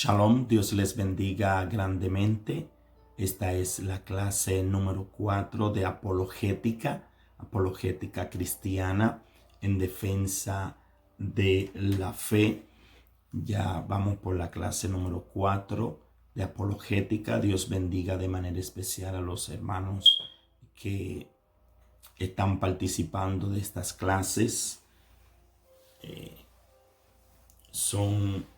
Shalom, Dios les bendiga grandemente. Esta es la clase número 4 de apologética cristiana en defensa de la fe. Ya vamos por la clase número 4 de apologética. Dios bendiga de manera especial a los hermanos que están participando de estas clases. Son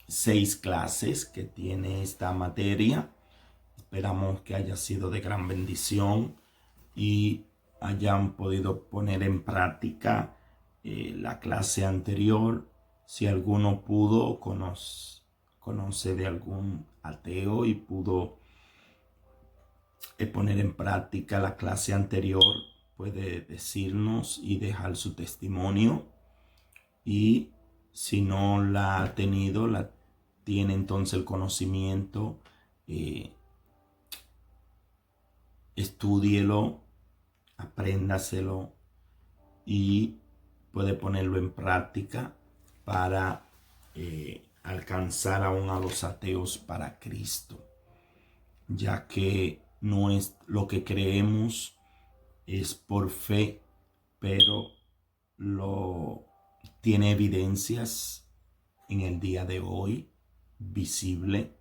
6 clases que tiene esta materia. Esperamos que haya sido de gran bendición y hayan podido poner en práctica la clase anterior. Si alguno pudo o conoce de algún ateo y pudo poner en práctica la clase anterior, puede decirnos y dejar su testimonio. Y si no la ha tenido, la tiene entonces el conocimiento, estúdielo, apréndaselo y puede ponerlo en práctica para alcanzar aún a los ateos para Cristo, ya que no es lo que creemos, es por fe, pero tiene evidencias en el día de hoy visible,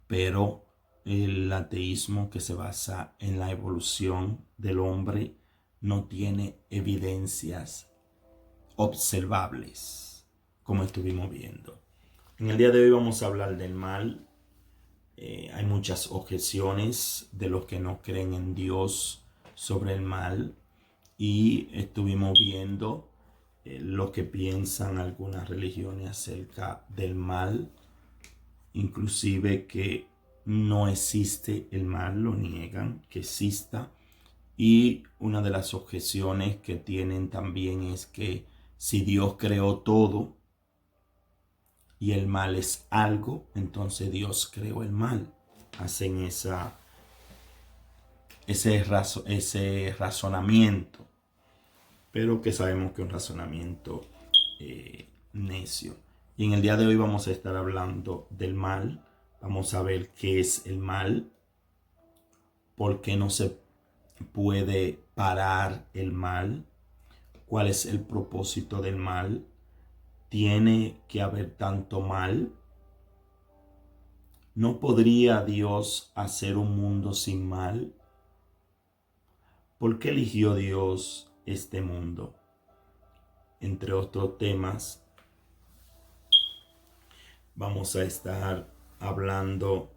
pero el ateísmo que se basa en la evolución del hombre no tiene evidencias observables, como estuvimos viendo. En el día de hoy vamos a hablar del mal. Hay muchas objeciones de los que no creen en Dios sobre el mal, y estuvimos viendo lo que piensan algunas religiones acerca del mal, inclusive que no existe el mal, lo niegan que exista. Y una de las objeciones que tienen también es que si Dios creó todo y el mal es algo, entonces Dios creó el mal. Hacen ese razonamiento, pero que sabemos que es un razonamiento necio. Y en el día de hoy vamos a estar hablando del mal. Vamos a ver qué es el mal, por qué no se puede parar el mal, cuál es el propósito del mal, tiene que haber tanto mal, no podría Dios hacer un mundo sin mal. ¿Por qué eligió Dios este mundo? Entre otros temas, vamos a estar hablando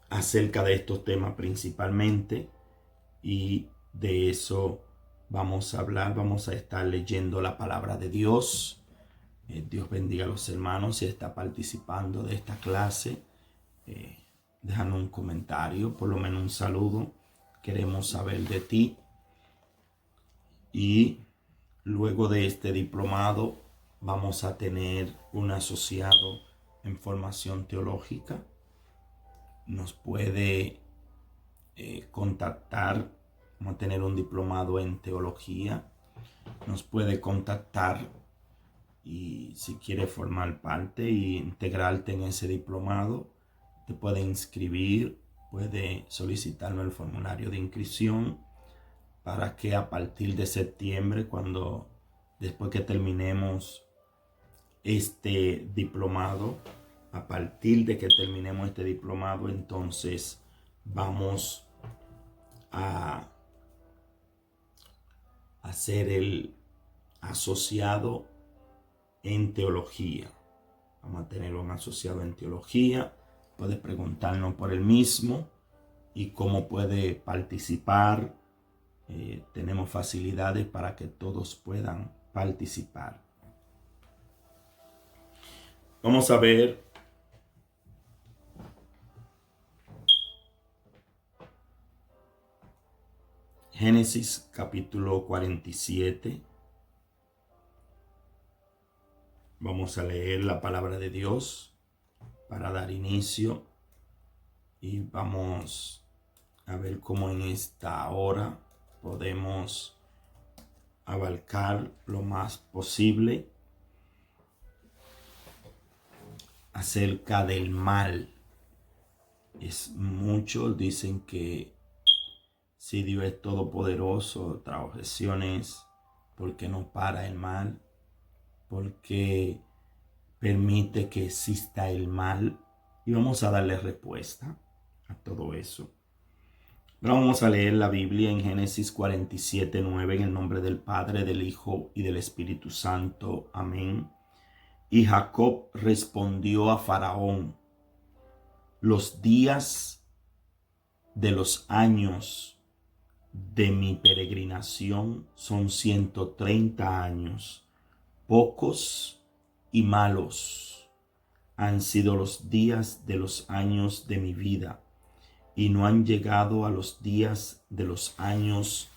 acerca de estos temas principalmente, y de eso vamos a hablar. Vamos a estar leyendo la palabra de Dios. Dios bendiga a los hermanos. Si está participando de esta clase, déjanos un comentario, por lo menos un saludo. Queremos saber de ti. Y luego de este diplomado vamos a tener un asociado en formación teológica. Nos puede contactar. Vamos a tener un diplomado en teología. Nos puede contactar, y si quiere formar parte e integrarte en ese diplomado, te puede inscribir, puede solicitarnos el formulario de inscripción para que a partir de septiembre, después que terminemos este diplomado, entonces vamos a hacer el asociado en teología. Vamos a tener un asociado en teología. Puede preguntarnos por el mismo y cómo puede participar. Tenemos facilidades para que todos puedan participar. Vamos a ver Génesis capítulo 47. Vamos a leer la palabra de Dios para dar inicio, y vamos a ver cómo en esta hora podemos abarcar lo más posible acerca del mal. Muchos dicen que si Dios es todopoderoso, otra objeción es ¿por qué no para el mal? ¿Por qué permite que exista el mal? Y vamos a darle respuesta a todo eso. Ahora vamos a leer la Biblia en Génesis 47:9 en el nombre del Padre, del Hijo y del Espíritu Santo. Amén. Y Jacob respondió a Faraón: los días de los años de mi peregrinación son 130 años. Pocos y malos han sido los días de los años de mi vida, y no han llegado a los días de los años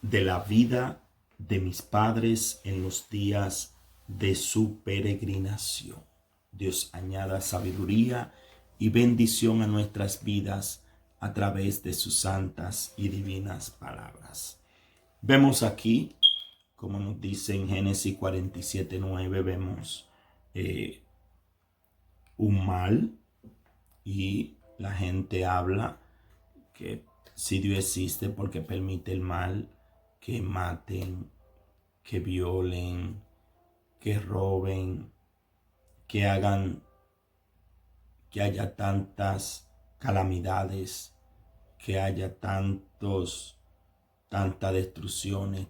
de la vida de mis padres en los días de su peregrinación. Dios añada sabiduría y bendición a nuestras vidas a través de sus santas y divinas palabras. Vemos aquí, como nos dice en Génesis 47:9, vemos un mal, y la gente habla que si Dios existe, porque permite el mal, que maten, que violen, que roben, que hagan, que haya tantas calamidades, que haya tantas destrucciones,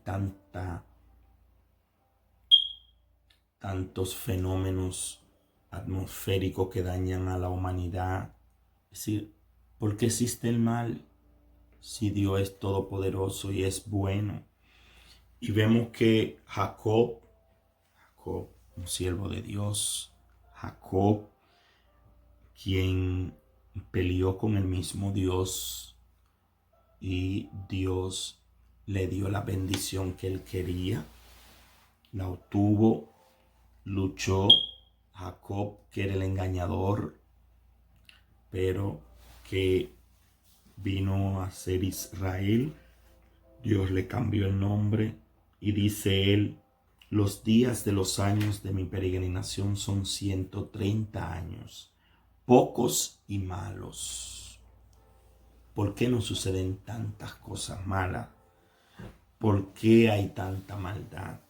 tantos fenómenos atmosféricos que dañan a la humanidad. Es decir, ¿por qué existe el mal si Dios es todopoderoso y es bueno? Y vemos que Jacob, un siervo de Dios, Jacob, quien peleó con el mismo Dios, y Dios le dio la bendición que él quería, la obtuvo, luchó. Jacob, que era el engañador, pero que vino a ser Israel, Dios le cambió el nombre, y dice él: los días de los años de mi peregrinación son 130 años, pocos y malos. ¿Por qué nos suceden tantas cosas malas? ¿Por qué hay tanta maldad?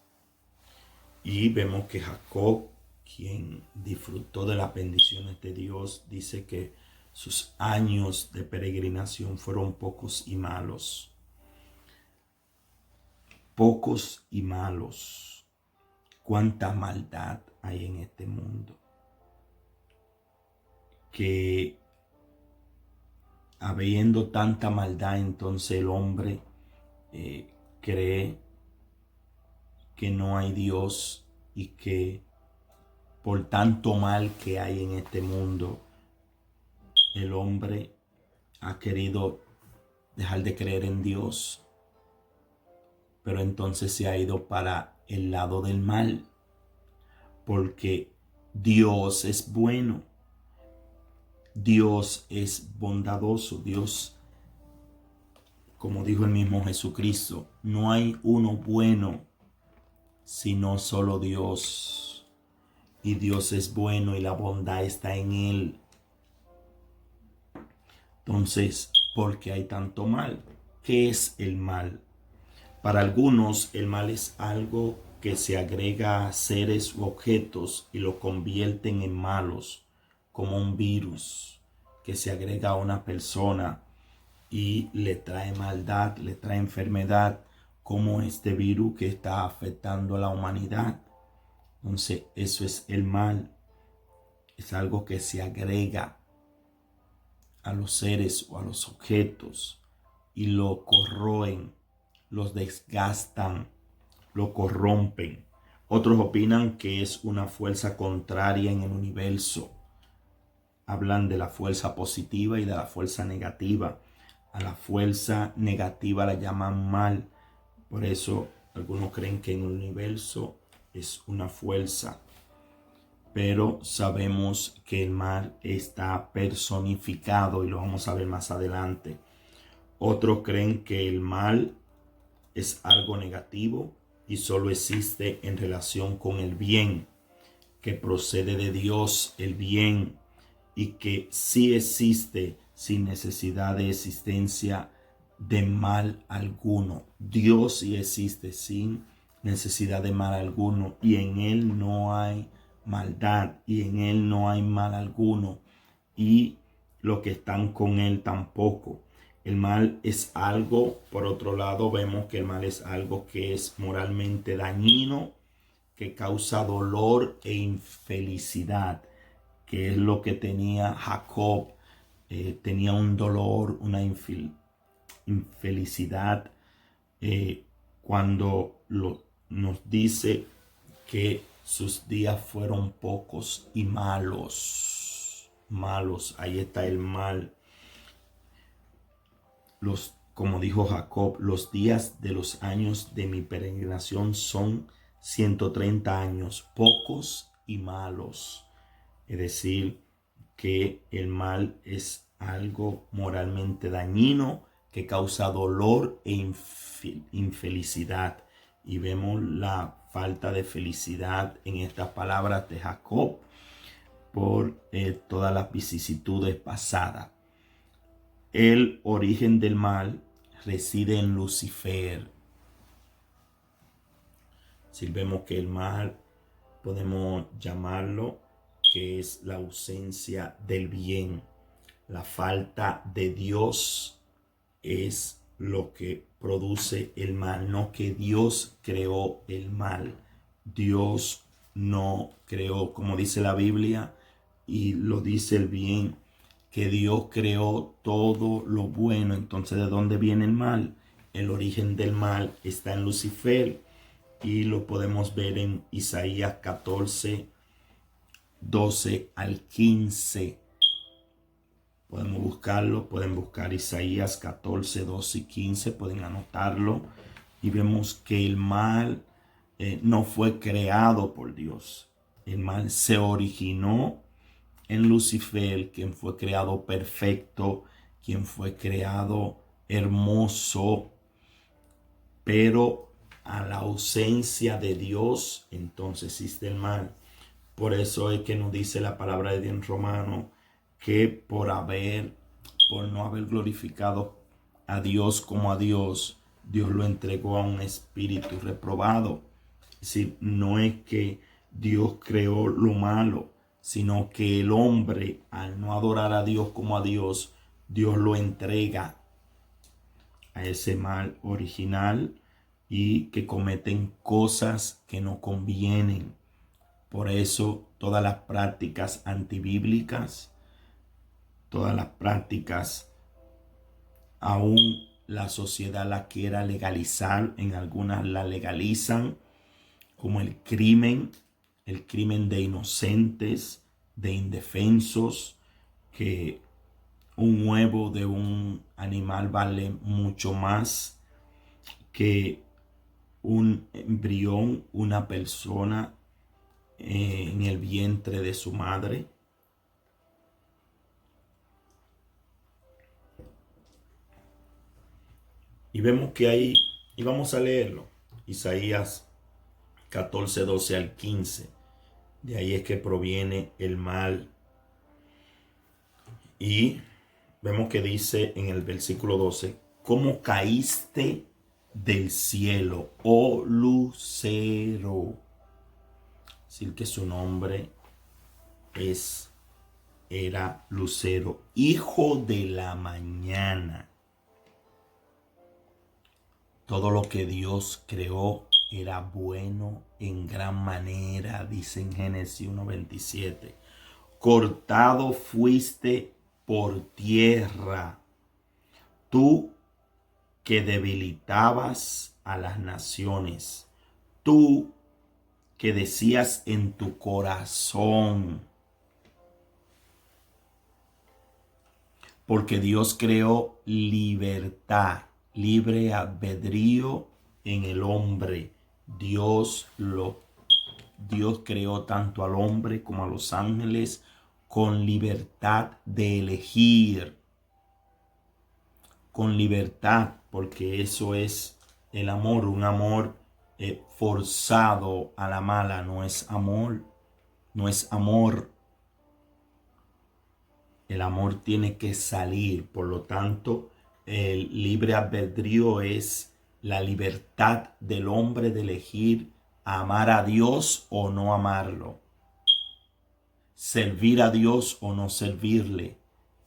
Y vemos que Jacob, quien disfrutó de las bendiciones de Dios, dice que sus años de peregrinación fueron pocos y malos. Pocos y malos. Cuánta maldad hay en este mundo, que habiendo tanta maldad, entonces el hombre cree que no hay Dios, y que por tanto mal que hay en este mundo, el hombre ha querido dejar de creer en Dios, pero entonces se ha ido para el lado del mal, porque Dios es bueno, Dios es bondadoso, Dios, como dijo el mismo Jesucristo, no hay uno bueno sino solo Dios, y Dios es bueno y la bondad está en él. Entonces, ¿por qué hay tanto mal? ¿Qué es el mal? Para algunos, el mal es algo que se agrega a seres u objetos y lo convierten en malos, como un virus que se agrega a una persona y le trae maldad, le trae enfermedad, como este virus que está afectando a la humanidad. Entonces, eso es el mal. Es algo que se agrega a los seres o a los objetos y lo corroen, los desgastan, lo corrompen. Otros opinan que es una fuerza contraria en el universo. Hablan de la fuerza positiva y de la fuerza negativa. A la fuerza negativa la llaman mal. Por eso algunos creen que en el universo es una fuerza. Pero sabemos que el mal está personificado, y lo vamos a ver más adelante. Otros creen que el mal es algo negativo y solo existe en relación con el bien. que procede de Dios, el bien, y que sí existe sin necesidad de existencia de mal alguno. Dios sí existe sin necesidad de mal alguno, y en Él no hay maldad, y en Él no hay mal alguno, y los que están con Él tampoco. El mal es algo, por otro lado, vemos que el mal es algo que es moralmente dañino, que causa dolor e infelicidad, que es lo que tenía Jacob. Tenía un dolor, una infelicidad, cuando nos dice que sus días fueron pocos y malos. Malos, ahí está el mal. Como dijo Jacob, los días de los años de mi peregrinación son 130 años, pocos y malos. Es decir, que el mal es algo moralmente dañino que causa dolor e infelicidad. Y vemos la falta de felicidad en estas palabras de Jacob por todas las vicisitudes pasadas. El origen del mal reside en Lucifer. Si vemos que el mal podemos llamarlo que es la ausencia del bien. La falta de Dios es lo que produce el mal, no que Dios creó el mal. Dios no creó, como dice la Biblia, y lo dice el bien, que Dios creó todo lo bueno. Entonces, ¿de dónde viene el mal? El origen del mal está en Lucifer, y lo podemos ver en Isaías 14, 12 al 15. Podemos buscarlo, pueden buscar Isaías 14, 12 y 15, pueden anotarlo, y vemos que el mal no fue creado por Dios. El mal se originó en Lucifer, quien fue creado perfecto, quien fue creado hermoso, pero a la ausencia de Dios, entonces existe el mal. Por eso es que nos dice la palabra de Dios en Romano que por no haber glorificado a Dios como a Dios, Dios lo entregó a un espíritu reprobado. Es decir, no es que Dios creó lo malo, sino que el hombre, al no adorar a Dios como a Dios, Dios lo entrega a ese mal original, y que cometen cosas que no convienen. Por eso todas las prácticas antibíblicas, todas las prácticas, aún la sociedad la quiera legalizar, en algunas la legalizan, como el crimen de inocentes, de indefensos, que un huevo de un animal vale mucho más que un embrión, una persona en el vientre de su madre. Y vemos que ahí, y vamos a leerlo, Isaías 14, 12 al 15. De ahí es que proviene el mal. Y vemos que dice en el versículo 12, ¿cómo caíste del cielo, oh lucero? Es decir, que su nombre era Lucero, hijo de la mañana. Todo lo que Dios creó era bueno en gran manera, dice en Génesis 1:27. Cortado fuiste por tierra, tú que debilitabas a las naciones, tú que decías en tu corazón, porque Dios creó libertad, libre albedrío en el hombre. Dios creó tanto al hombre como a los ángeles con libertad de elegir, con libertad, porque eso es el amor. Un amor forzado a la mala no es amor. no es amor. El amor tiene que salir. Por lo tanto, el libre albedrío es la libertad del hombre de elegir amar a Dios o no amarlo, servir a Dios o no servirle.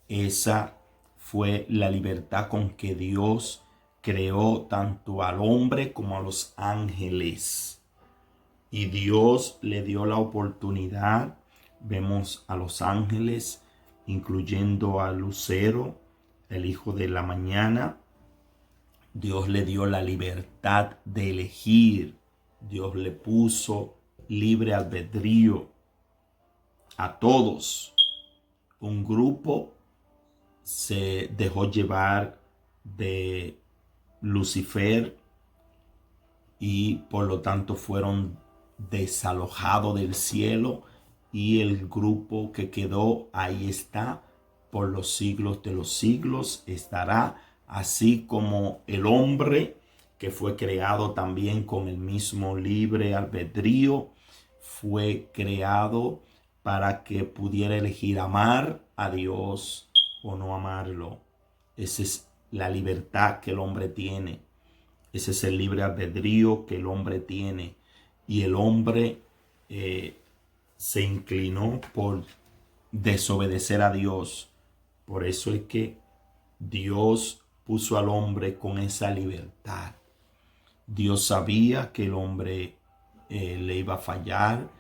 Esa fue la libertad con que Dios creó tanto al hombre como a los ángeles. Y Dios le dio la oportunidad. Vemos a los ángeles, incluyendo a Lucero, el hijo de la mañana. Dios le dio la libertad de elegir. Dios le puso libre albedrío a todos. Un grupo se dejó llevar de Lucifer y por lo tanto fueron desalojados del cielo, y el grupo que quedó ahí está por los siglos de los siglos, estará, así como el hombre que fue creado también con el mismo libre albedrío, fue creado para que pudiera elegir amar a Dios o no amarlo. Esa es la libertad que el hombre tiene. Ese es el libre albedrío que el hombre tiene. Y el hombre se inclinó por desobedecer a Dios. Por eso es que Dios puso al hombre con esa libertad. Dios sabía que el hombre le iba a fallar,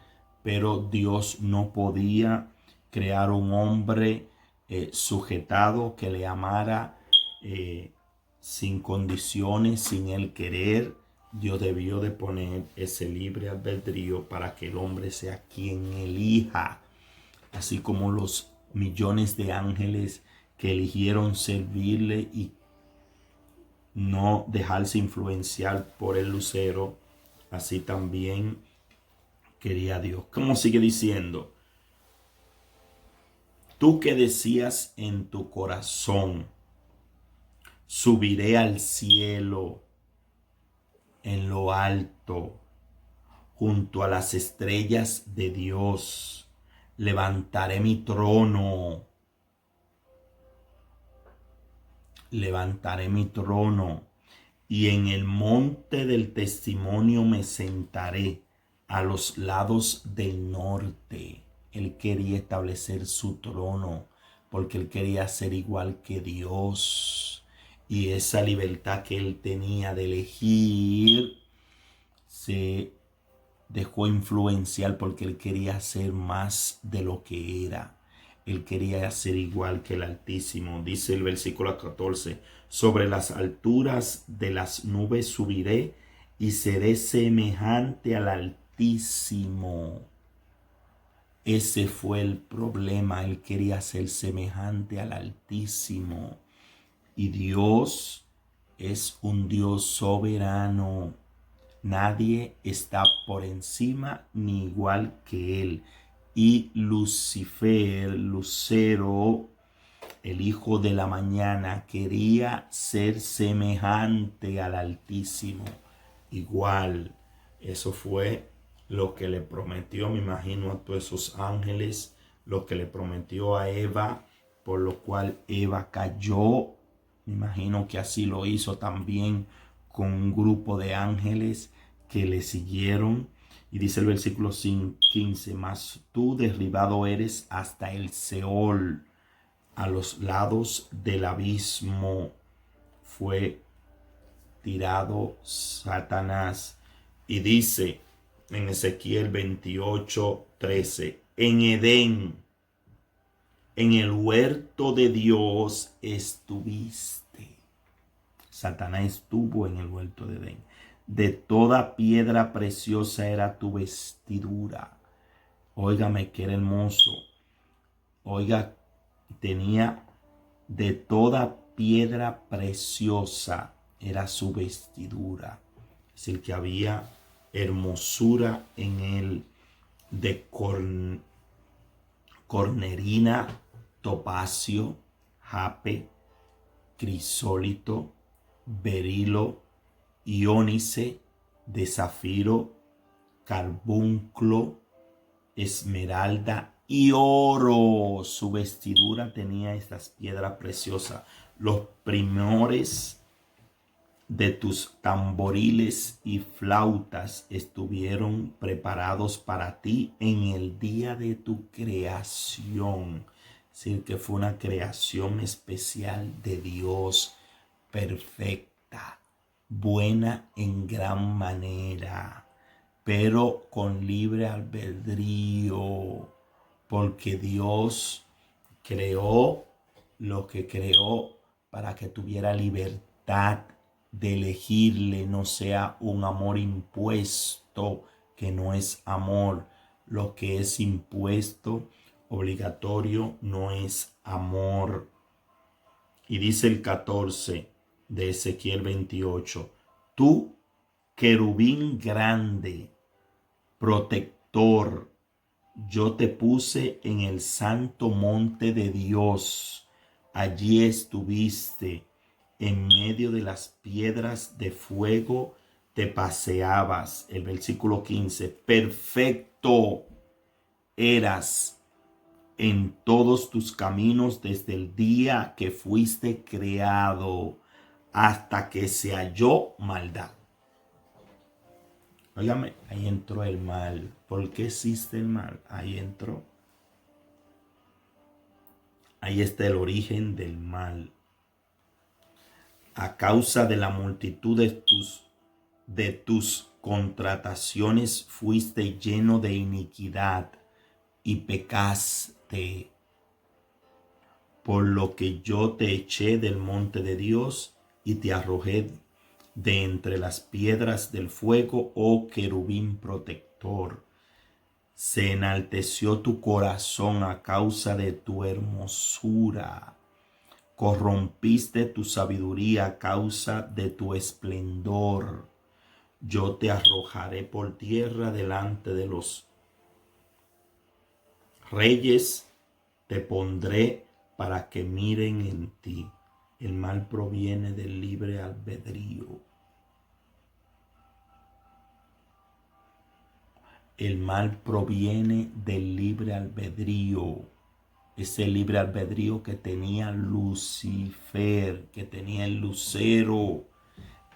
pero Dios no podía crear un hombre sujetado que le amara sin condiciones, sin él querer. Dios debió de poner ese libre albedrío para que el hombre sea quien elija, así como los millones de ángeles que eligieron servirle y no dejarse influenciar por el lucero, así también quería Dios. ¿Cómo sigue diciendo? Tú que decías en tu corazón, subiré al cielo en lo alto, junto a las estrellas de Dios, levantaré mi trono. Levantaré mi trono, y en el monte del testimonio me sentaré a los lados del norte. Él quería establecer su trono porque él quería ser igual que Dios. Y esa libertad que él tenía de elegir se dejó influenciar porque él quería ser más de lo que era. Él quería ser igual que el Altísimo. Dice el versículo 14, sobre las alturas de las nubes subiré y seré semejante al Altísimo. Ese fue el problema. Él quería ser semejante al Altísimo. Y Dios es un Dios soberano. Nadie está por encima ni igual que él. Y Lucifer, Lucero, el hijo de la mañana, quería ser semejante al Altísimo. Igual, eso fue lo que le prometió, me imagino, a todos esos ángeles, lo que le prometió a Eva, por lo cual Eva cayó. Me imagino que así lo hizo también con un grupo de ángeles que le siguieron. Y dice el versículo 15, mas tú derribado eres hasta el Seol, a los lados del abismo fue tirado Satanás. Y dice en Ezequiel 28:13, en Edén, en el huerto de Dios estuviste. Satanás estuvo en el huerto de Edén. De toda piedra preciosa era tu vestidura. Óigame, que era hermoso. Oiga, tenía de toda piedra preciosa era su vestidura. Es decir, que había hermosura en él, de cornerina, topacio, jape, crisólito, berilo, iónice, de zafiro, carbunclo, esmeralda y oro. Su vestidura tenía estas piedras preciosas. Los primores de tus tamboriles y flautas estuvieron preparados para ti en el día de tu creación. Es decir, que fue una creación especial de Dios, perfecta, buena en gran manera, pero con libre albedrío, porque Dios creó lo que creó para que tuviera libertad de elegirle, no sea un amor impuesto, que no es amor. Lo que es impuesto, obligatorio, no es amor. Y dice el 14 de Ezequiel 28, tú, querubín grande, protector, yo te puse en el santo monte de Dios. Allí estuviste, en medio de las piedras de fuego te paseabas. El versículo 15, perfecto eras en todos tus caminos desde el día que fuiste creado hasta que se halló maldad. Óigame, ahí entró el mal. ¿Por qué existe el mal? Ahí entró. Ahí está el origen del mal. A causa de la multitud de tus contrataciones fuiste lleno de iniquidad y pecaste. Por lo que yo te eché del monte de Dios y te arrojé de entre las piedras del fuego, oh querubín protector. Se enalteció tu corazón a causa de tu hermosura. Corrompiste tu sabiduría a causa de tu esplendor. Yo te arrojaré por tierra delante de los reyes, te pondré para que miren en ti. El mal proviene del libre albedrío. El mal proviene del libre albedrío. Ese libre albedrío que tenía Lucifer, que tenía el lucero,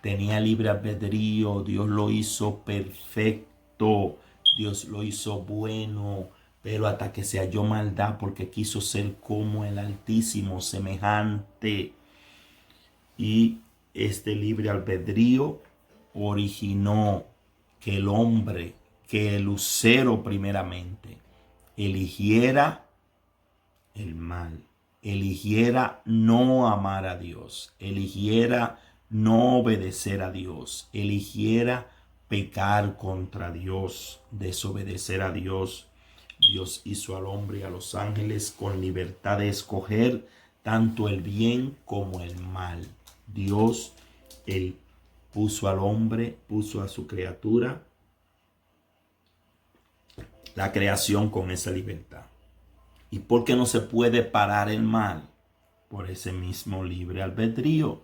tenía libre albedrío. Dios lo hizo perfecto, Dios lo hizo bueno, pero hasta que se halló maldad porque quiso ser como el Altísimo, semejante. Y este libre albedrío originó que el hombre, que el lucero primeramente, eligiera el mal, eligiera no amar a Dios, eligiera no obedecer a Dios, eligiera pecar contra Dios, desobedecer a Dios. Dios hizo al hombre y a los ángeles con libertad de escoger tanto el bien como el mal. Dios, él puso al hombre, puso a su criatura, la creación, con esa libertad. ¿Y por qué no se puede parar el mal? Por ese mismo libre albedrío.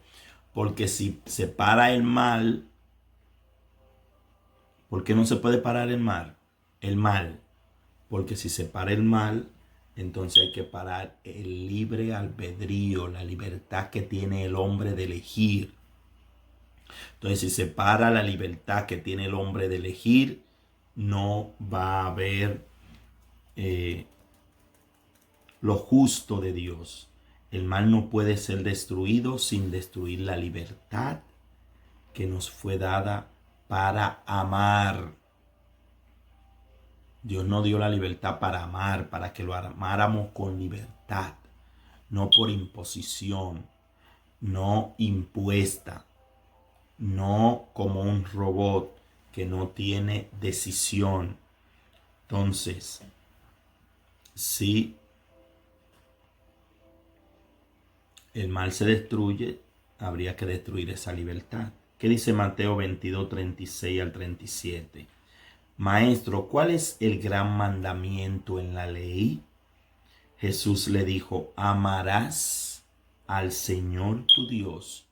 Porque si se para el mal, ¿por qué no se puede parar el mal? El mal. Porque si se para el mal, entonces hay que parar el libre albedrío, la libertad que tiene el hombre de elegir. Entonces, si se para la libertad que tiene el hombre de elegir, no va a haber lo justo de Dios. El mal no puede ser destruido sin destruir la libertad que nos fue dada para amar. Dios nos dio la libertad para amar, para que lo amáramos con libertad, no por imposición, no impuesta, no como un robot que no tiene decisión. Entonces, si el mal se destruye, habría que destruir esa libertad. ¿Qué dice Mateo 22, 36 al 37? Maestro, ¿cuál es el gran mandamiento en la ley? Jesús le dijo, amarás al Señor tu Dios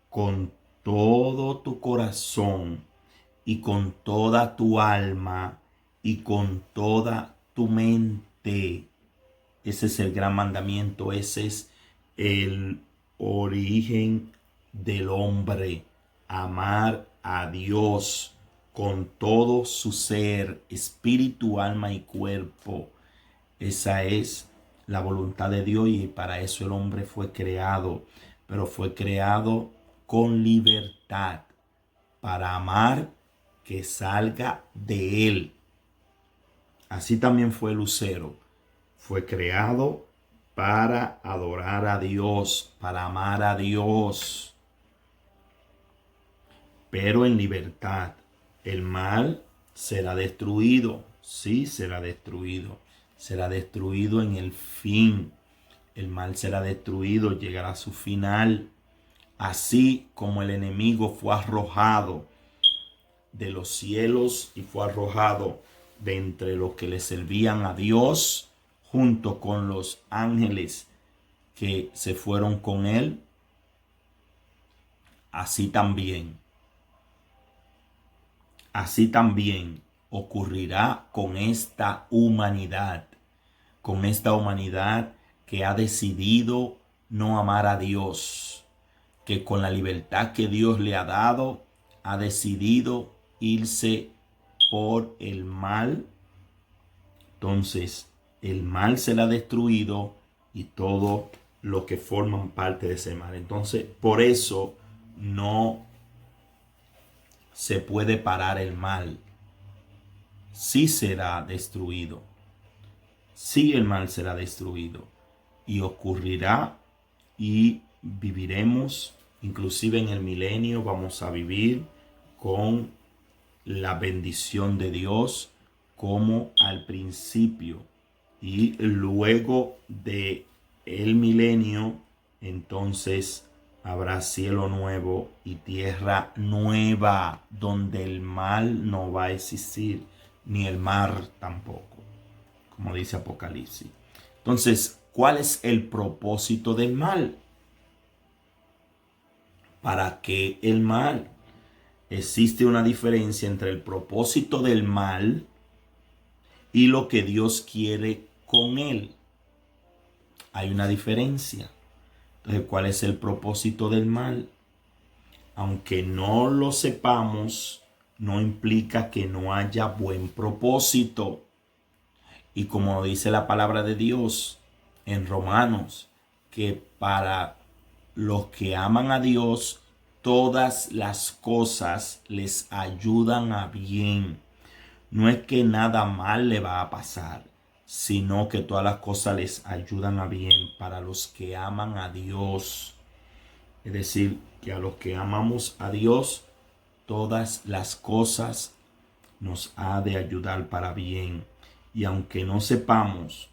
con todo tu corazón y con toda tu alma y con toda tu mente. Ese es el gran mandamiento. Ese es el origen del hombre. Amar a Dios con todo su ser, espíritu, alma y cuerpo. Esa es la voluntad de Dios y para eso el hombre fue creado. Pero fue creado con libertad para amar que salga de él. Así también fue el lucero. Fue creado para adorar a Dios, para amar a Dios, pero en libertad. El mal será destruido, sí será destruido. Será destruido en el fin. El mal será destruido, llegará a su final. Así como el enemigo fue arrojado de los cielos y fue arrojado de entre los que le servían a Dios, junto con los ángeles que se fueron con él, así también ocurrirá con esta humanidad que ha decidido no amar a Dios, que con la libertad que Dios le ha dado, ha decidido irse por el mal. Entonces, el mal será destruido y todo lo que forman parte de ese mal. Entonces, por eso no se puede parar el mal. Sí será destruido. Sí, el mal será destruido y ocurrirá y viviremos, inclusive en el milenio vamos a vivir con la bendición de Dios como al principio, y luego de el milenio entonces habrá cielo nuevo y tierra nueva donde el mal no va a existir, ni el mar tampoco, como dice Apocalipsis. Entonces, ¿cuál es el propósito del mal? ¿Para qué el mal? Existe una diferencia entre el propósito del mal y lo que Dios quiere con él. Hay una diferencia. Entonces, ¿cuál es el propósito del mal? Aunque no lo sepamos, no implica que no haya buen propósito. Y como dice la palabra de Dios en Romanos, que para los que aman a Dios, todas las cosas les ayudan a bien. No es que nada mal le va a pasar, sino que todas las cosas les ayudan a bien para los que aman a Dios. Es decir, que a los que amamos a Dios, todas las cosas nos ha de ayudar para bien. Y aunque no sepamos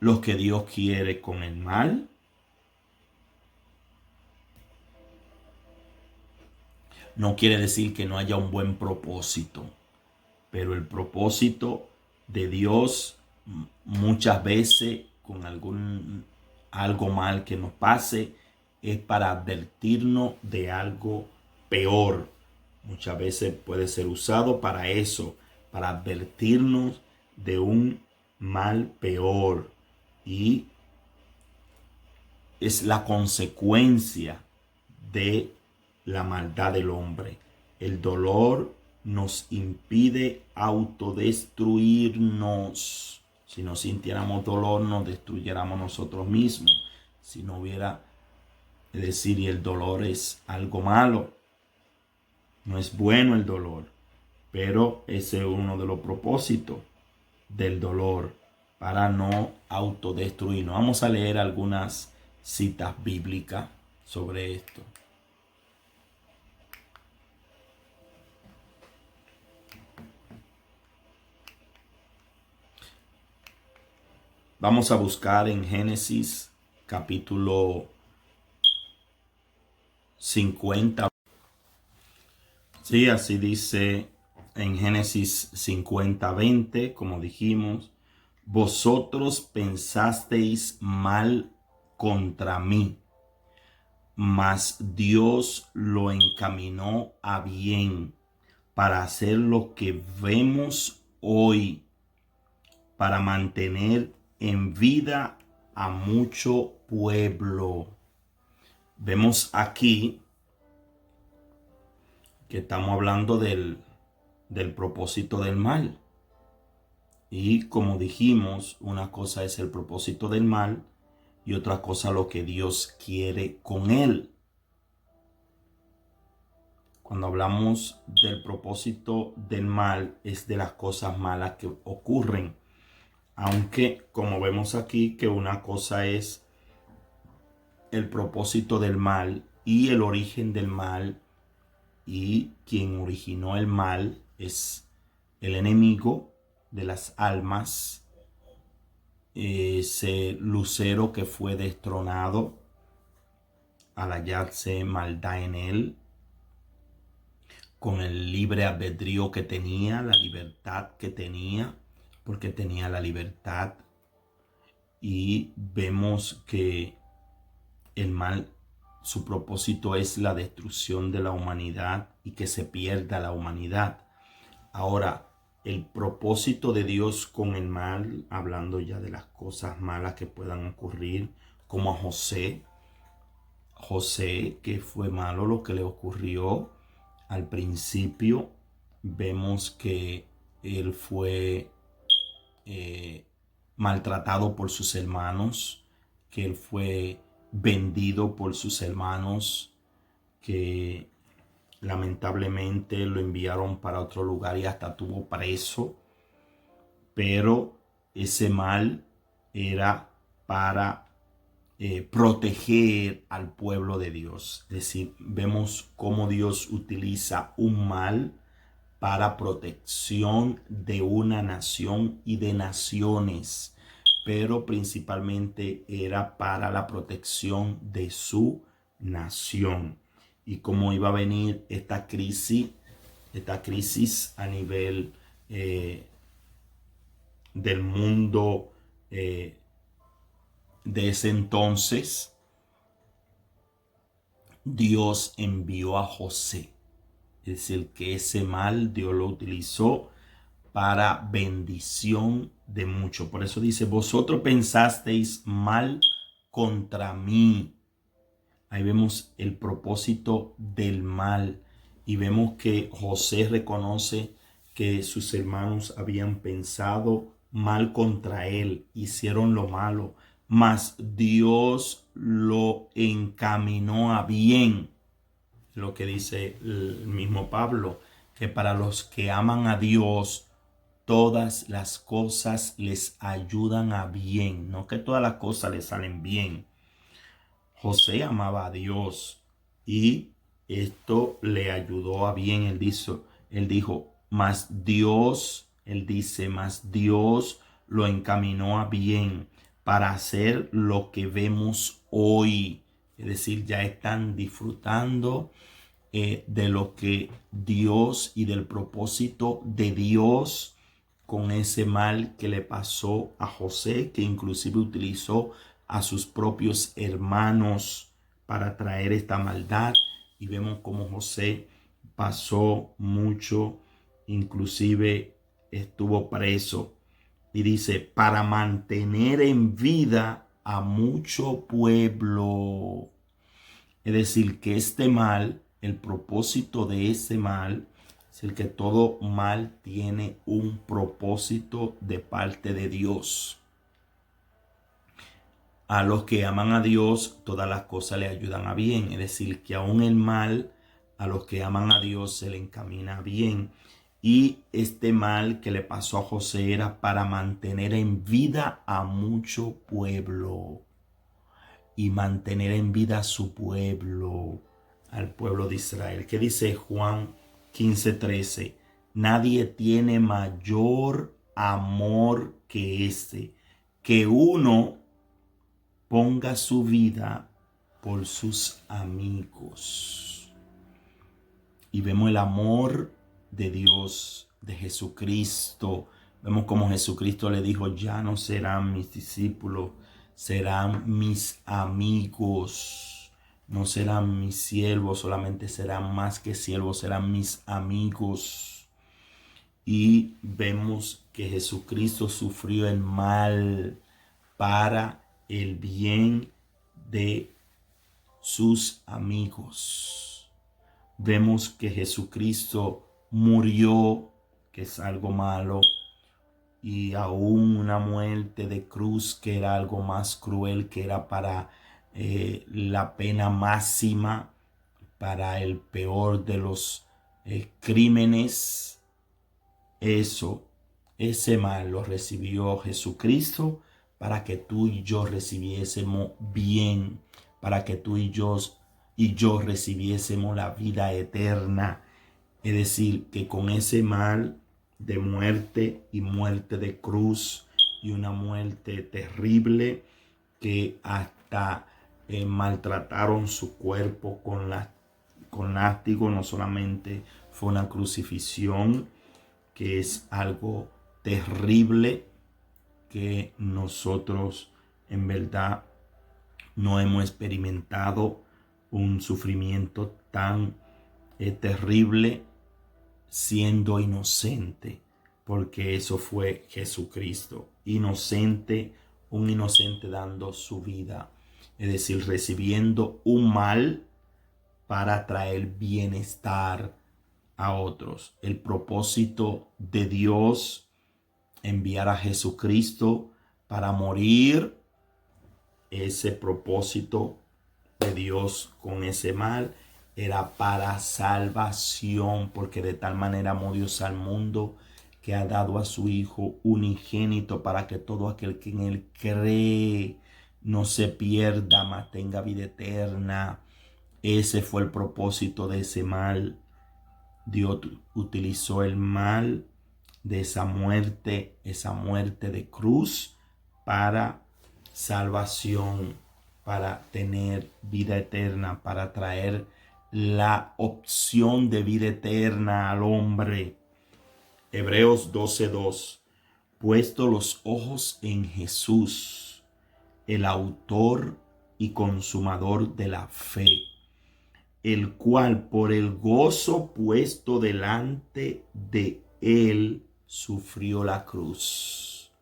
lo que Dios quiere con el mal, no quiere decir que no haya un buen propósito. Pero el propósito de Dios muchas veces con algo mal que nos pase es para advertirnos de algo peor. Muchas veces puede ser usado para eso, para advertirnos de un mal peor. Y es la consecuencia de la maldad del hombre. El dolor nos impide autodestruirnos. Si no sintiéramos dolor, nos destruyéramos nosotros mismos. Si no hubiera, es decir, y el dolor es algo malo. No es bueno el dolor, pero ese es uno de los propósitos del dolor, para no autodestruirnos. Vamos a leer algunas citas bíblicas sobre esto. Vamos a buscar en Génesis capítulo 50. Sí, así dice en Génesis 50:20, como dijimos: vosotros pensasteis mal contra mí, mas Dios lo encaminó a bien para hacer lo que vemos hoy, para mantener en vida a mucho pueblo. Vemos aquí que estamos hablando del propósito del mal. Y como dijimos, una cosa es el propósito del mal y otra cosa lo que Dios quiere con él. Cuando hablamos del propósito del mal, es de las cosas malas que ocurren. Aunque, como vemos aquí, que una cosa es el propósito del mal y el origen del mal, y quien originó el mal es el enemigo de las almas, ese lucero que fue destronado al hallarse maldad en él, con el libre albedrío que tenía, la libertad que tenía, porque tenía la libertad. Y vemos que el mal, su propósito es la destrucción de la humanidad y que se pierda la humanidad. Ahora, el propósito de Dios con el mal, hablando ya de las cosas malas que puedan ocurrir, como a José, que fue malo lo que le ocurrió al principio. Vemos que él fue maltratado por sus hermanos, que él fue vendido por sus hermanos, que lamentablemente lo enviaron para otro lugar y hasta tuvo preso. Pero ese mal era para proteger al pueblo de Dios. Es decir, vemos cómo Dios utiliza un mal para protección de una nación y de naciones, pero principalmente era para la protección de su nación. Y cómo iba a venir esta crisis a nivel del mundo de ese entonces, Dios envió a José. Es decir, que ese mal Dios lo utilizó para bendición de muchos. Por eso dice, vosotros pensasteis mal contra mí. Ahí vemos el propósito del mal. Y vemos que José reconoce que sus hermanos habían pensado mal contra él, hicieron lo malo, mas Dios lo encaminó a bien. Lo que dice el mismo Pablo, que para los que aman a Dios, todas las cosas les ayudan a bien, no que todas las cosas les salen bien. José amaba a Dios y esto le ayudó a bien. Él dijo, mas Dios lo encaminó a bien para hacer lo que vemos hoy. Es decir, ya están disfrutando de lo que Dios y del propósito de Dios con ese mal que le pasó a José, que inclusive utilizó a sus propios hermanos para traer esta maldad. Y vemos cómo José pasó mucho, inclusive estuvo preso. Y dice, para mantener en vida a mucho pueblo. Es decir, que este mal, el propósito de ese mal, es el que todo mal tiene un propósito de parte de Dios. A los que aman a Dios, todas las cosas le ayudan a bien. Es decir, que aún el mal, a los que aman a Dios se le encamina bien. Y este mal que le pasó a José era para mantener en vida a mucho pueblo. Y mantener en vida a su pueblo, al pueblo de Israel. ¿Qué dice Juan 15:13? Nadie tiene mayor amor que este, que uno ponga su vida por sus amigos. Y vemos el amor de Dios, de Jesucristo. Vemos como Jesucristo le dijo, ya no serán mis discípulos, serán mis amigos. No serán mis siervos, solamente serán más que siervos, serán mis amigos. Y vemos que Jesucristo sufrió el mal para el bien de sus amigos. Vemos que Jesucristo murió, que es algo malo, y aún una muerte de cruz que era algo más cruel, que era para la pena máxima, para el peor de los crímenes. Ese mal lo recibió Jesucristo para que tú y yo recibiésemos bien, para que tú y yo recibiésemos la vida eterna. Es decir, que con ese mal de muerte y muerte de cruz y una muerte terrible que hasta maltrataron su cuerpo con látigo, no solamente fue una crucifixión, que es algo terrible que nosotros en verdad no hemos experimentado un sufrimiento tan terrible siendo inocente, porque eso fue Jesucristo, inocente, un inocente dando su vida, es decir, recibiendo un mal para traer bienestar a otros. El propósito de Dios, enviar a Jesucristo para morir, ese propósito de Dios con ese mal era para salvación, porque de tal manera amó Dios al mundo que ha dado a su Hijo unigénito para que todo aquel que en él cree no se pierda, mas tenga vida eterna. Ese fue el propósito de ese mal. Dios utilizó el mal de esa muerte de cruz, para salvación, para tener vida eterna, para traer la opción de vida eterna al hombre. Hebreos 12:2. Puesto los ojos en Jesús, el autor y consumador de la fe, el cual por el gozo puesto delante de él sufrió la cruz,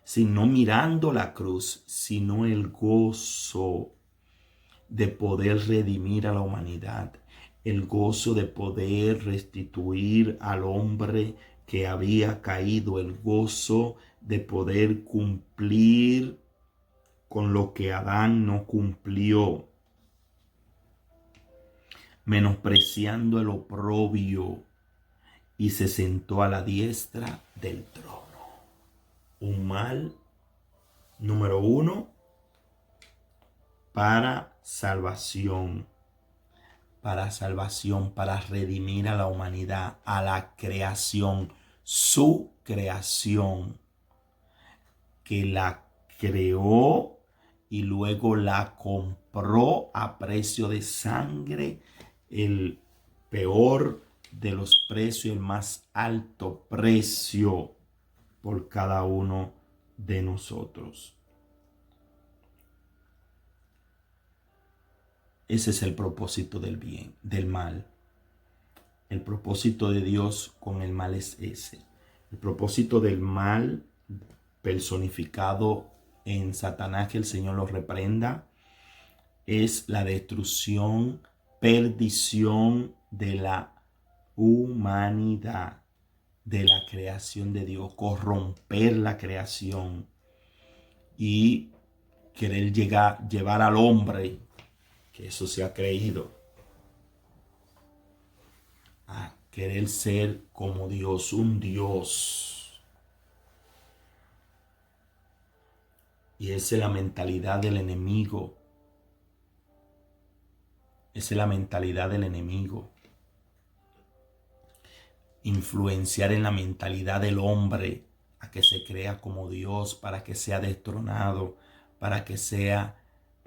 sino mirando la cruz, sino el gozo de poder redimir a la humanidad, el gozo de poder restituir al hombre que había caído, el gozo de poder cumplir con lo que Adán no cumplió, menospreciando el oprobio, y se sentó a la diestra del trono. Un mal, número uno, para salvación, para redimir a la humanidad, a la creación, su creación, que la creó y luego la compró a precio de sangre, el peor de los precios, el más alto precio por cada uno de nosotros. Ese es el propósito del mal. El propósito de Dios con el mal es ese. El propósito del mal personificado en Satanás, que el Señor lo reprenda, es la destrucción, perdición de la humanidad, de la creación de Dios, corromper la creación y querer llevar al hombre, que eso se ha creído, a querer ser como Dios, un Dios. Y esa es la mentalidad del enemigo. Esa es la mentalidad del enemigo. Influenciar en la mentalidad del hombre a que se crea como Dios, para que sea destronado, para que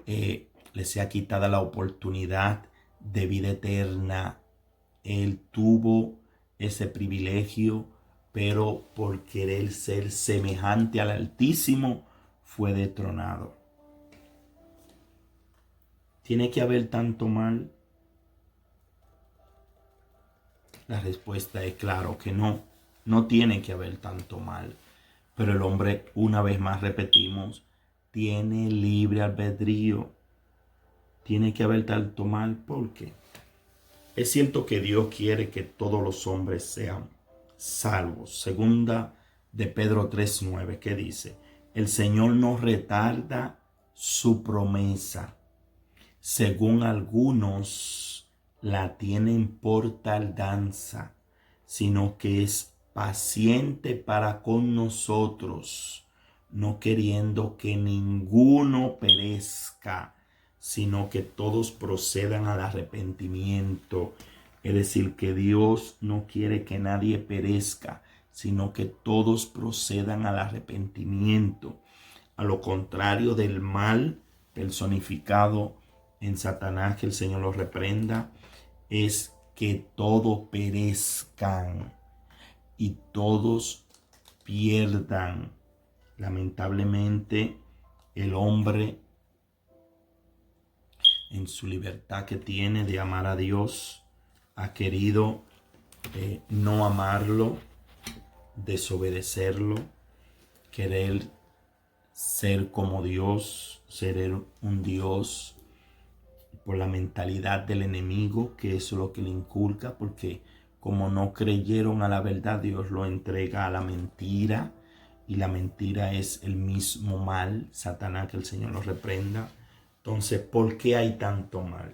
le sea quitada la oportunidad de vida eterna. Él tuvo ese privilegio, pero por querer ser semejante al Altísimo fue destronado. ¿Tiene que haber tanto mal? La respuesta es claro que no. No tiene que haber tanto mal. Pero el hombre, una vez más repetimos, tiene libre albedrío. Tiene que haber tanto mal. ¿Por qué? Es cierto que Dios quiere que todos los hombres sean salvos. Segunda de Pedro 3:9, que dice: el Señor no retarda su promesa, según algunos la tienen por tardanza, sino que es paciente para con nosotros, no queriendo que ninguno perezca, sino que todos procedan al arrepentimiento. Es decir, que Dios no quiere que nadie perezca, sino que todos procedan al arrepentimiento. A lo contrario del mal personificado en Satanás, que el Señor lo reprenda, es que todos perezcan y todos pierdan. Lamentablemente, el hombre, en su libertad que tiene de amar a Dios, ha querido no amarlo, desobedecerlo, querer ser como Dios, ser un Dios por la mentalidad del enemigo, que eso es lo que le inculca, porque como no creyeron a la verdad, Dios lo entrega a la mentira, y la mentira es el mismo mal, Satanás, que el Señor lo reprenda. Entonces, ¿por qué hay tanto mal?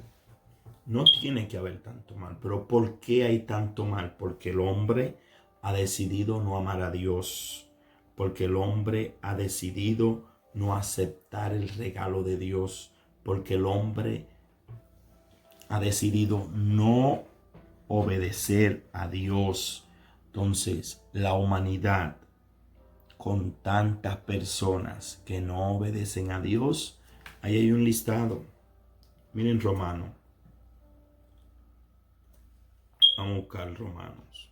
No tiene que haber tanto mal, pero ¿por qué hay tanto mal? Porque el hombre ha decidido no amar a Dios, porque el hombre ha decidido no aceptar el regalo de Dios, porque el hombre ha decidido no obedecer a Dios. Entonces, la humanidad, con tantas personas que no obedecen a Dios, ahí hay un listado. Miren Romano. Vamos a buscar Romanos.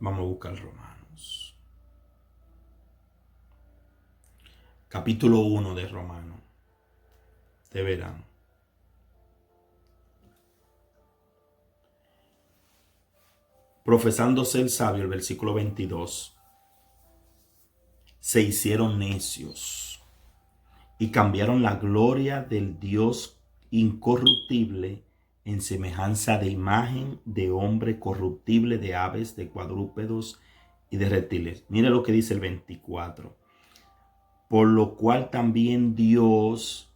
Vamos a buscar Romanos. Capítulo 1 de Romanos. Te verán. Profesando ser sabio, el versículo 22. Se hicieron necios y cambiaron la gloria del Dios incorruptible en semejanza de imagen de hombre corruptible, de aves, de cuadrúpedos y de reptiles. Mire lo que dice el 24. Por lo cual también Dios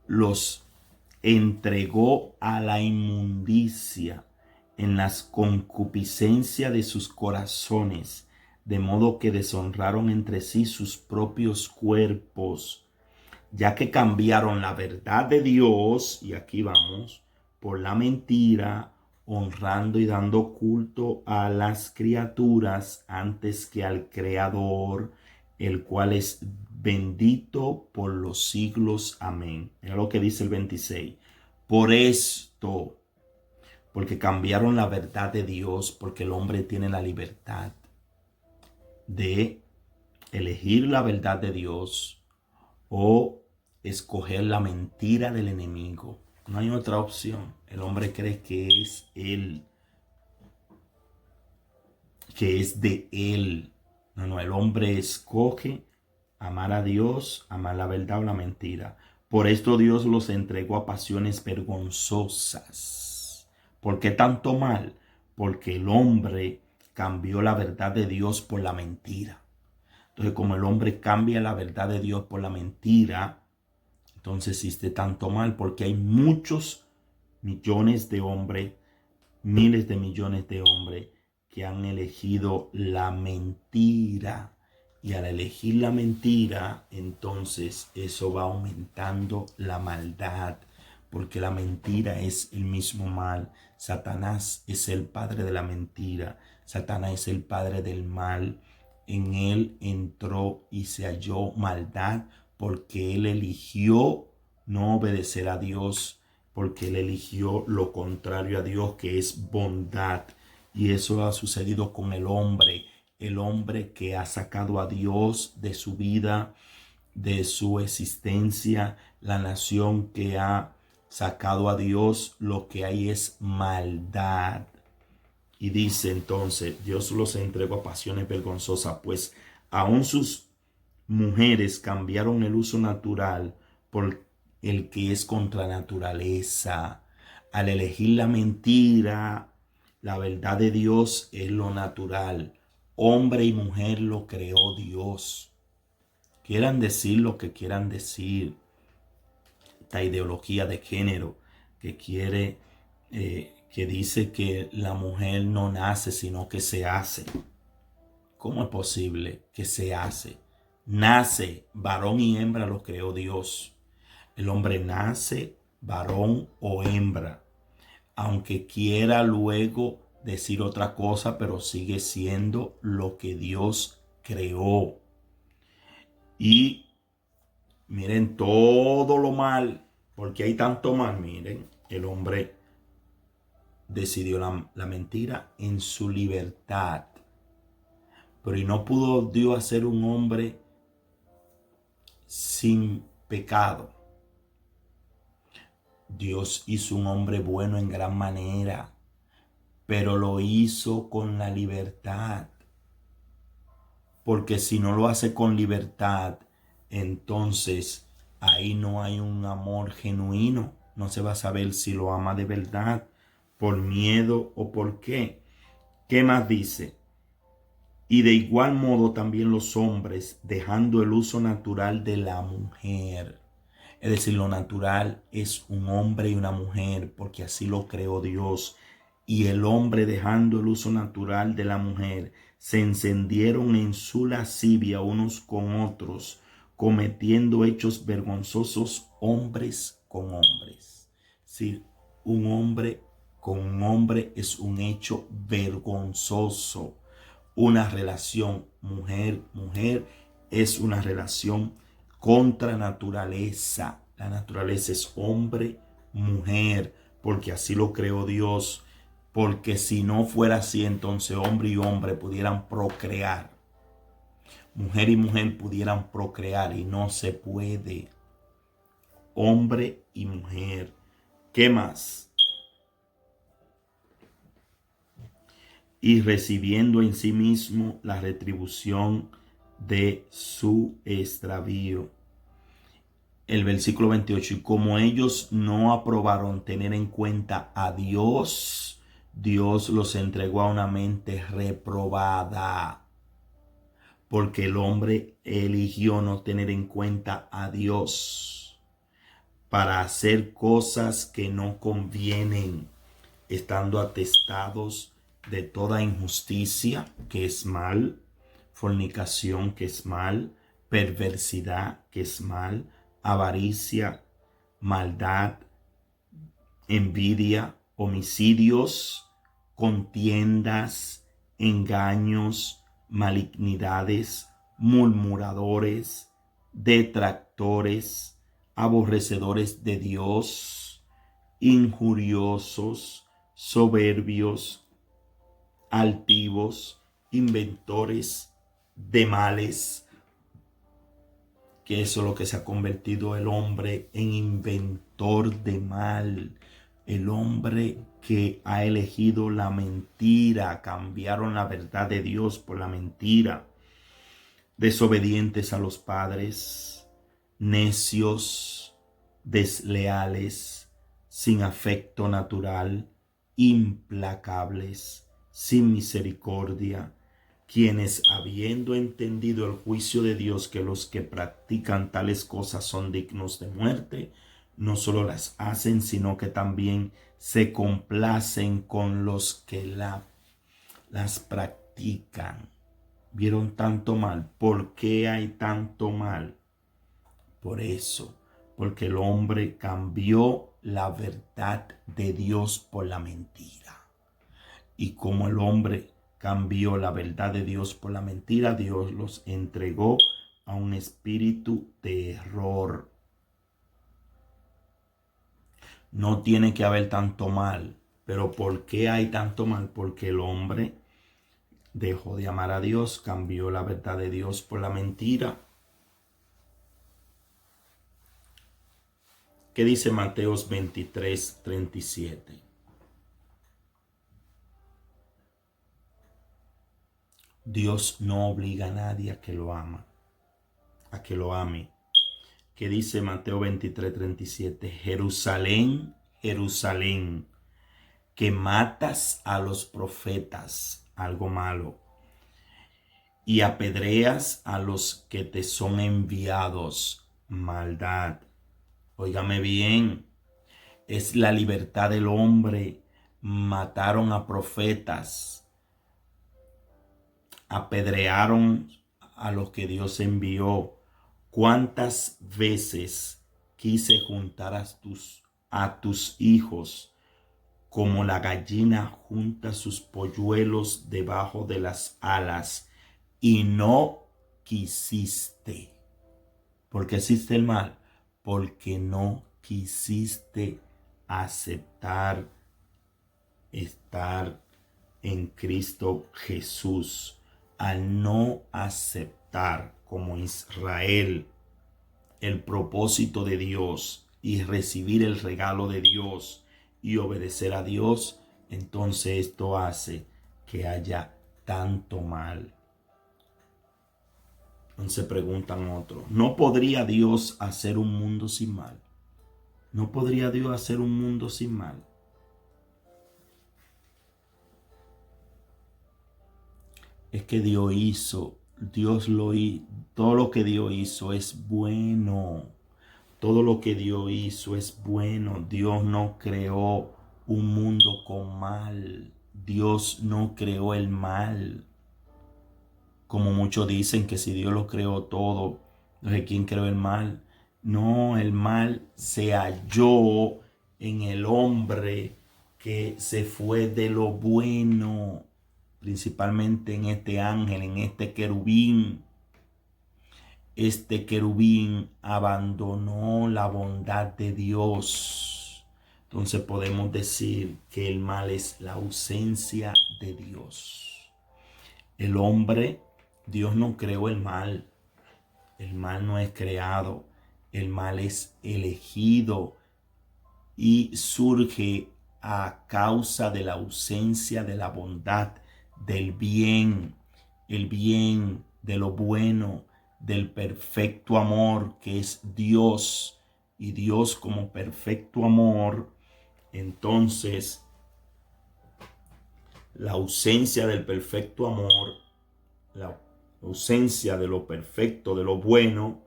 los entregó a la inmundicia en las concupiscencias de sus corazones, de modo que deshonraron entre sí sus propios cuerpos, ya que cambiaron la verdad de Dios, y aquí vamos, por la mentira, honrando y dando culto a las criaturas antes que al Creador, el cual es bendito por los siglos. Amén. Mira lo que dice el 26. Por esto, porque cambiaron la verdad de Dios, porque el hombre tiene la libertad de elegir la verdad de Dios o escoger la mentira del enemigo. No hay otra opción. El hombre cree que es él, que es de él. No, el hombre escoge amar a Dios, amar la verdad o la mentira. Por esto Dios los entregó a pasiones vergonzosas. ¿Por qué tanto mal? Porque el hombre cambió la verdad de Dios por la mentira. Entonces, como el hombre cambia la verdad de Dios por la mentira, entonces existe tanto mal, porque hay muchos millones de hombres, miles de millones de hombres que han elegido la mentira. Y al elegir la mentira, entonces eso va aumentando la maldad, porque la mentira es el mismo mal. Satanás es el padre de la mentira. Satanás es el padre del mal. En él entró y se halló maldad, porque él eligió no obedecer a Dios, porque él eligió lo contrario a Dios, que es bondad. Y eso ha sucedido con el hombre. el hombre que ha sacado a Dios de su vida, de su existencia, la nación que ha sacado a Dios, lo que hay es maldad. Y dice entonces, Dios los entregó a pasiones vergonzosas, pues aún sus mujeres cambiaron el uso natural por el que es contra naturaleza. Al elegir la mentira, la verdad de Dios es lo natural. Hombre y mujer lo creó Dios. Quieran decir lo que quieran decir. Esta ideología de género que quiere, que dice que la mujer no nace, sino que se hace. ¿Cómo es posible que se hace? Nace, varón y hembra lo creó Dios. El hombre nace, varón o hembra. Aunque quiera luego decir otra cosa, pero sigue siendo lo que Dios creó. Y miren todo lo mal, porque hay tanto mal. Miren, el hombre decidió la mentira en su libertad. Pero y no pudo Dios hacer un hombre sin pecado. Dios hizo un hombre bueno en gran manera, pero lo hizo con la libertad. Porque si no lo hace con libertad, entonces ahí no hay un amor genuino. No se va a saber si lo ama de verdad, por miedo o por qué. ¿Qué más dice? Y de igual modo también los hombres, dejando el uso natural de la mujer. Es decir, lo natural es un hombre y una mujer, porque así lo creó Dios. Y el hombre, dejando el uso natural de la mujer, se encendieron en su lascivia unos con otros, cometiendo hechos vergonzosos hombres con hombres. Sí, un hombre con un hombre es un hecho vergonzoso. Una relación mujer-mujer es una relación contra naturaleza. La naturaleza es hombre, mujer, porque así lo creó Dios. Porque si no fuera así, entonces hombre y hombre pudieran procrear. Mujer y mujer pudieran procrear y no se puede. Hombre y mujer. ¿Qué más? Y recibiendo en sí mismo la retribución de su extravío. El versículo 28, y como ellos no aprobaron tener en cuenta a Dios, Dios los entregó a una mente reprobada, porque el hombre eligió no tener en cuenta a Dios para hacer cosas que no convienen, estando atestados de toda injusticia, que es mal, fornicación, que es mal, perversidad, que es mal, avaricia, maldad, envidia, homicidios, contiendas, engaños, malignidades, murmuradores, detractores, aborrecedores de Dios, injuriosos, soberbios, altivos, inventores de males, que eso es lo que se ha convertido el hombre, en inventor de mal. El hombre que ha elegido la mentira, cambiaron la verdad de Dios por la mentira. Desobedientes a los padres, necios, desleales, sin afecto natural, implacables, sin misericordia, quienes, habiendo entendido el juicio de Dios, que los que practican tales cosas son dignos de muerte, no solo las hacen, sino que también se complacen con los que las practican. ¿Vieron tanto mal? ¿Por qué hay tanto mal? Por eso, porque el hombre cambió la verdad de Dios por la mentira. Y como el hombre cambió la verdad de Dios por la mentira, Dios los entregó a un espíritu de error. No tiene que haber tanto mal. Pero ¿por qué hay tanto mal? Porque el hombre dejó de amar a Dios, cambió la verdad de Dios por la mentira. ¿Qué dice Mateos 23:37? Dios no obliga a nadie a que lo ame. ¿Qué dice Mateo 23:37? Jerusalén, Jerusalén, que matas a los profetas, algo malo, y apedreas a los que te son enviados, maldad. Óigame bien, es la libertad del hombre. Mataron a profetas, apedrearon a los que Dios envió. ¿Cuántas veces quise juntar a tus hijos como la gallina junta sus polluelos debajo de las alas, y no quisiste? ¿Por qué hiciste el mal? Porque no quisiste aceptar estar en Cristo Jesús. Al no aceptar como Israel el propósito de Dios y recibir el regalo de Dios y obedecer a Dios, entonces esto hace que haya tanto mal. Entonces preguntan otros, ¿no podría Dios hacer un mundo sin mal? ¿No podría Dios hacer un mundo sin mal? Es que todo lo que Dios hizo es bueno. Todo lo que Dios hizo es bueno. Dios no creó un mundo con mal. Dios no creó el mal. Como muchos dicen que si Dios lo creó todo, entonces ¿quién creó el mal? No, el mal se halló en el hombre que se fue de lo bueno, principalmente en este ángel, en este querubín. Este querubín abandonó la bondad de Dios. Entonces podemos decir que el mal es la ausencia de Dios. El hombre, Dios no creó el mal. El mal no es creado. El mal es elegido y surge a causa de la ausencia de la bondad, del bien, el bien, de lo bueno, del perfecto amor que es Dios. Y Dios como perfecto amor, entonces la ausencia del perfecto amor, la ausencia de lo perfecto, de lo bueno,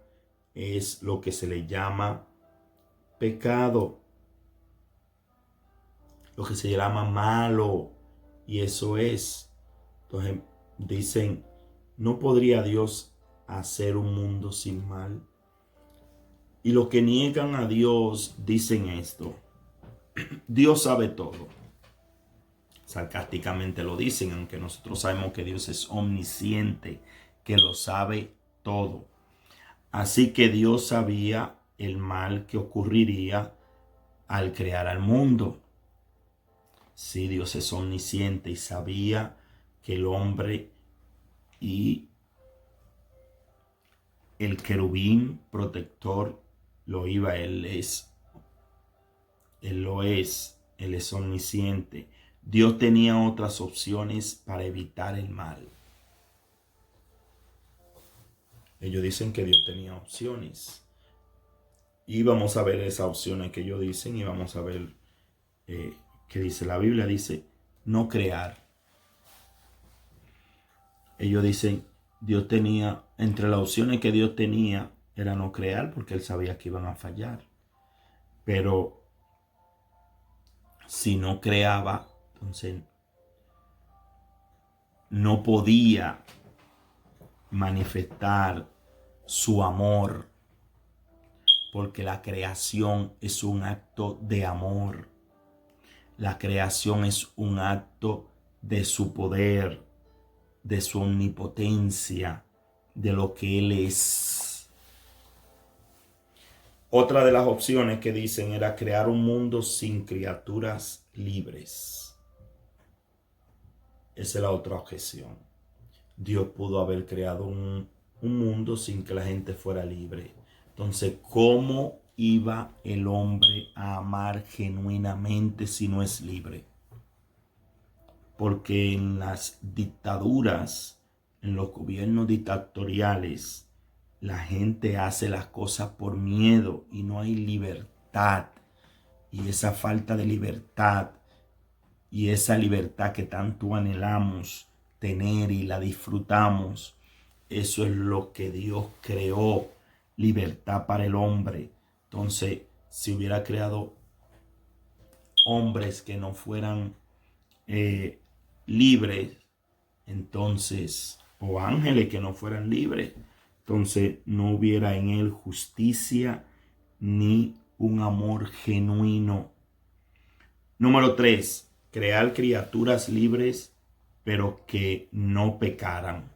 es lo que se le llama pecado, lo que se llama malo. Y eso es. Entonces dicen, ¿no podría Dios hacer un mundo sin mal? Y los que niegan a Dios dicen esto: Dios sabe todo. Sarcásticamente lo dicen, aunque nosotros sabemos que Dios es omnisciente, que lo sabe todo. Así que Dios sabía el mal que ocurriría al crear al mundo. Sí, Dios es omnisciente y sabía que el hombre y el querubín protector Él es omnisciente. Dios tenía otras opciones para evitar el mal. Ellos dicen que Dios tenía opciones. Y vamos a ver esas opciones que ellos dicen y vamos a ver qué dice la Biblia. Dice, no crear. Ellos dicen, Dios tenía, entre las opciones que Dios tenía, era no crear porque Él sabía que iban a fallar. Pero si no creaba, entonces no podía manifestar su amor, porque la creación es un acto de amor. La creación es un acto de su poder, de su omnipotencia, de lo que Él es. Otra de las opciones que dicen era crear un mundo sin criaturas libres. Esa es la otra objeción. Dios pudo haber creado un mundo sin que la gente fuera libre. Entonces, ¿cómo iba el hombre a amar genuinamente si no es libre? Porque en las dictaduras, en los gobiernos dictatoriales, la gente hace las cosas por miedo y no hay libertad. Y esa falta de libertad y esa libertad que tanto anhelamos tener y la disfrutamos, eso es lo que Dios creó, libertad para el hombre. Entonces, si hubiera creado hombres que no fueran libres, entonces, o ángeles que no fueran libres, entonces no hubiera en él justicia ni un amor genuino. Número 3, crear criaturas libres, pero que no pecaran.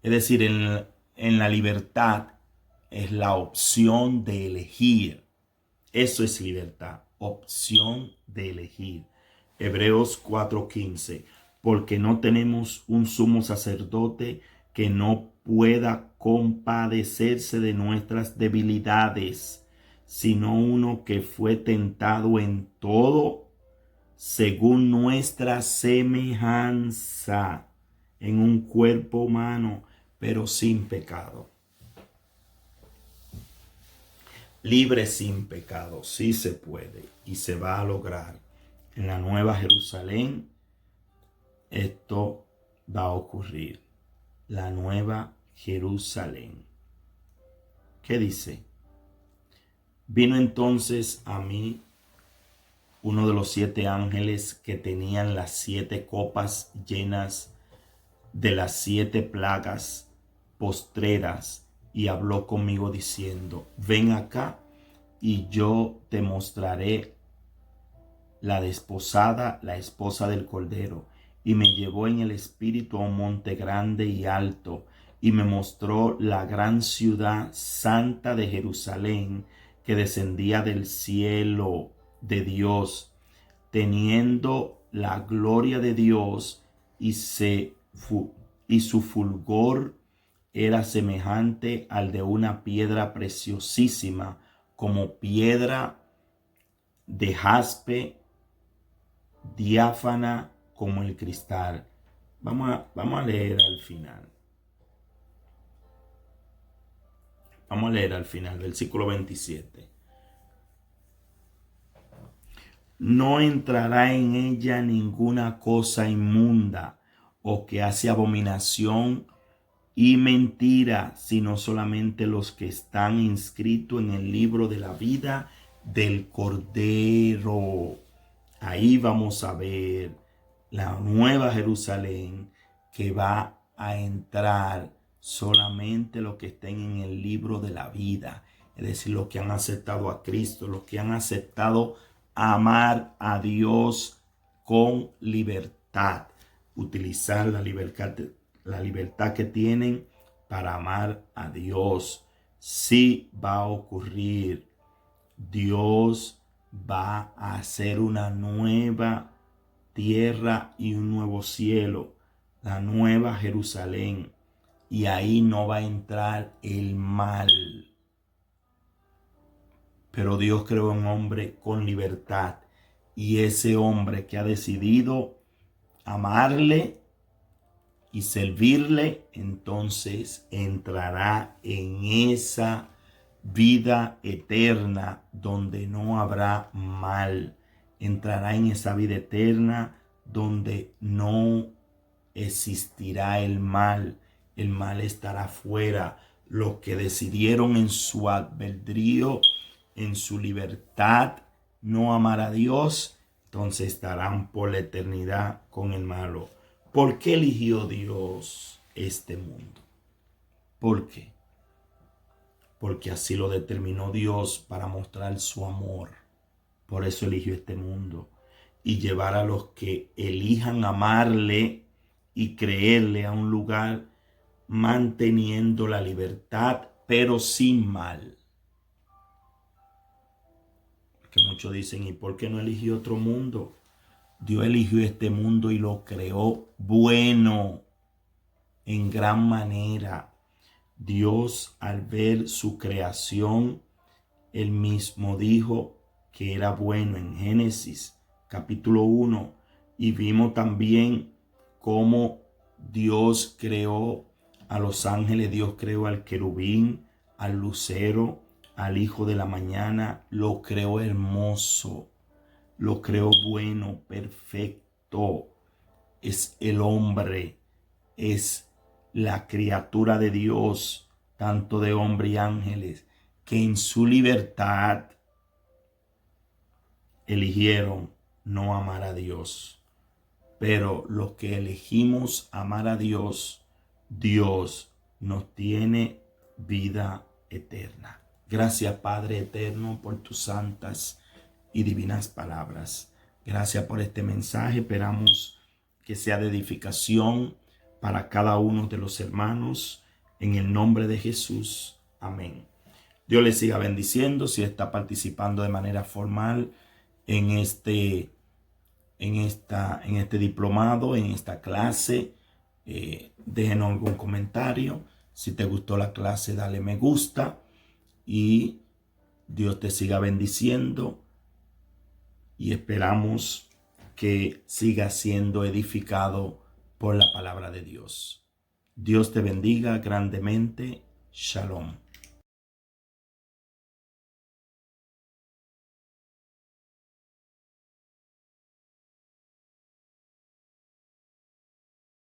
Es decir, en la libertad es la opción de elegir. Eso es libertad, opción de elegir. Hebreos 4:15, porque no tenemos un sumo sacerdote que no pueda compadecerse de nuestras debilidades, sino uno que fue tentado en todo según nuestra semejanza, en un cuerpo humano, pero sin pecado. Libre sin pecado, sí se puede y se va a lograr. En la Nueva Jerusalén esto va a ocurrir. La Nueva Jerusalén. ¿Qué dice? Vino entonces a mí uno de los 7 ángeles que tenían las 7 copas llenas de las 7 plagas postreras y habló conmigo diciendo, ven acá y yo te mostraré la desposada, la esposa del Cordero. Y me llevó en el espíritu a un monte grande y alto, y me mostró la gran ciudad santa de Jerusalén, que descendía del cielo de Dios, teniendo la gloria de Dios, y su fulgor era semejante al de una piedra preciosísima, como piedra de jaspe, diáfana como el cristal. Vamos a leer al final. Vamos a leer al final, versículo 27. No entrará en ella ninguna cosa inmunda o que hace abominación y mentira, sino solamente los que están inscritos en el libro de la vida del Cordero. Ahí vamos a ver la nueva Jerusalén, que va a entrar solamente los que estén en el libro de la vida. Es decir, los que han aceptado a Cristo, los que han aceptado amar a Dios con libertad. Utilizar la libertad que tienen para amar a Dios. Sí va a ocurrir. Dios va a hacer una nueva tierra y un nuevo cielo, la nueva Jerusalén, y ahí no va a entrar el mal. Pero Dios creó un hombre con libertad, y ese hombre que ha decidido amarle y servirle, entonces entrará en esa vida eterna donde no habrá mal. Entrará en esa vida eterna donde no existirá el mal. El mal estará fuera. Los que decidieron en su albedrío, en su libertad, no amar a Dios, entonces estarán por la eternidad con el malo. ¿Por qué eligió Dios este mundo? ¿Por qué? Porque así lo determinó Dios para mostrar su amor. Por eso eligió este mundo y llevar a los que elijan amarle y creerle a un lugar manteniendo la libertad, pero sin mal. Que muchos dicen, ¿y por qué no eligió otro mundo? Dios eligió este mundo y lo creó bueno en gran manera. Dios, al ver su creación, él mismo dijo que era bueno en Génesis capítulo 1. Y vimos también cómo Dios creó a los ángeles. Dios creó al querubín, al lucero, al hijo de la mañana. Lo creó hermoso, lo creó bueno, perfecto. Es el hombre, es la criatura de Dios, tanto de hombre y ángeles, que en su libertad eligieron no amar a Dios. Pero los que elegimos amar a Dios, Dios nos tiene vida eterna. Gracias, Padre eterno, por tus santas y divinas palabras. Gracias por este mensaje. Esperamos que sea de edificación para cada uno de los hermanos. En el nombre de Jesús. Amén. Dios les siga bendiciendo. Si está participando de manera formal en este diplomado, en esta clase, déjenos algún comentario. Si te gustó la clase, dale me gusta. Y Dios te siga bendiciendo. Y esperamos que siga siendo edificado por la palabra de Dios. Dios te bendiga grandemente. Shalom.